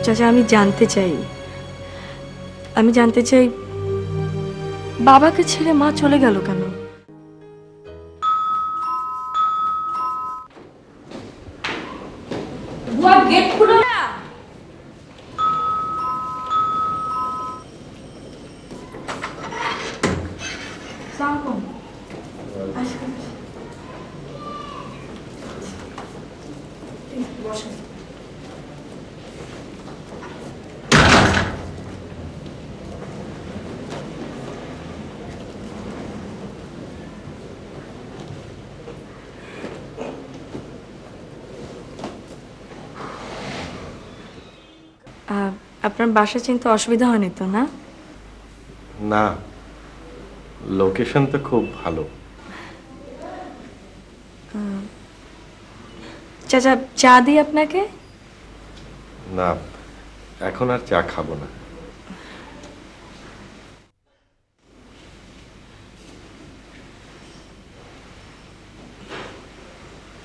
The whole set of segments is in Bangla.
চাচা আমি জানতে চাই বাবাকে ছেড়ে মা চলে গেল কেন? গেট খুলো না। আপনার বাসা চিনতে অসুবিধা হয়নি তো? না না, লোকেশন তো খুব ভালো। চাচা চা দিই আপনাকে? না, এখন আর চা খাবো না।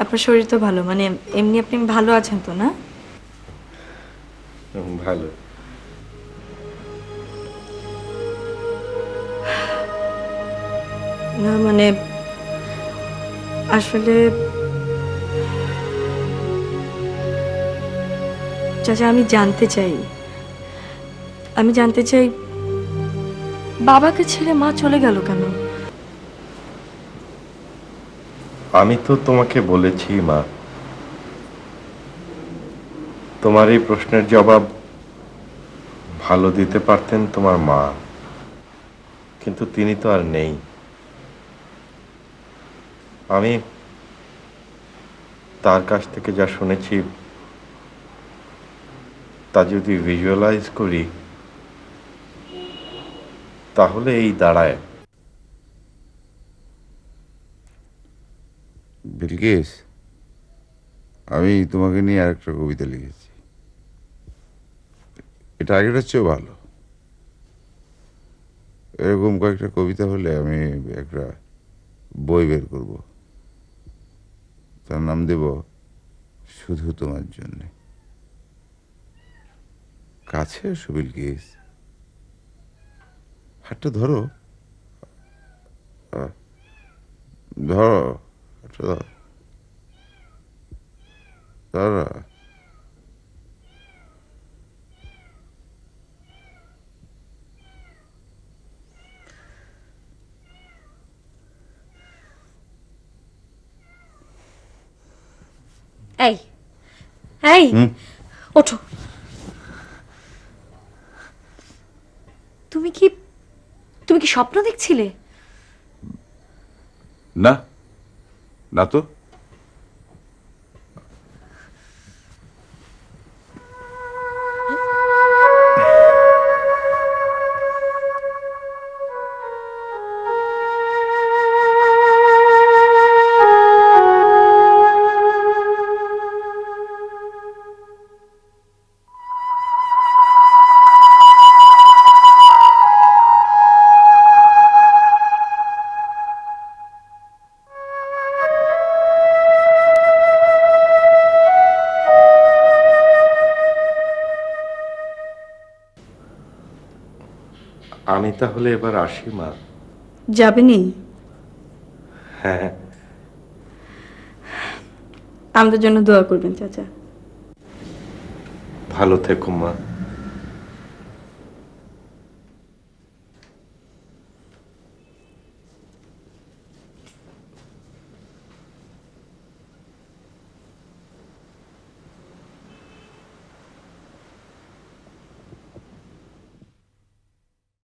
আপনার শরীর তো ভালো, মানে এমনি আপনি ভালো আছেন তো? না ভালো। না মানে আসলে চাচা আমি জানতে চাই বাবাকে ছেড়ে মা চলে গেল কেন? আমি তো তোমাকে বলেছি মা, তোমার এই প্রশ্নের জবাব ভালো দিতে পারতেন তোমার মা, কিন্তু তিনি তো আর নেই। আমি তার কাছ থেকে যা শুনেছি তা যদি ভিজুয়ালাইজ করি তাহলে এই দাঁড়ায়। বিলকিস, আমি তোমাকে নিয়ে আরেকটা কবিতা লিখেছি। এটা আগেটার চেয়েও ভালো। এরকম কয়েকটা কবিতা হলে আমি একটা বই বের করব, তার নাম দেব শুধু তোমার জন্যে। কাছে এসো বিলকিস, হাতটা ধরো, ধরো হাতটা ধরো, ধরো। এই এই ওঠো। তুমি কি স্বপ্ন দেখছিলে? না, না তো। আমি তাহলে এবার আসি মা। যাবেনি? হ্যাঁ। আমাদের জন্য দোয়া করবেন চাচা। ভালো থেকো মা।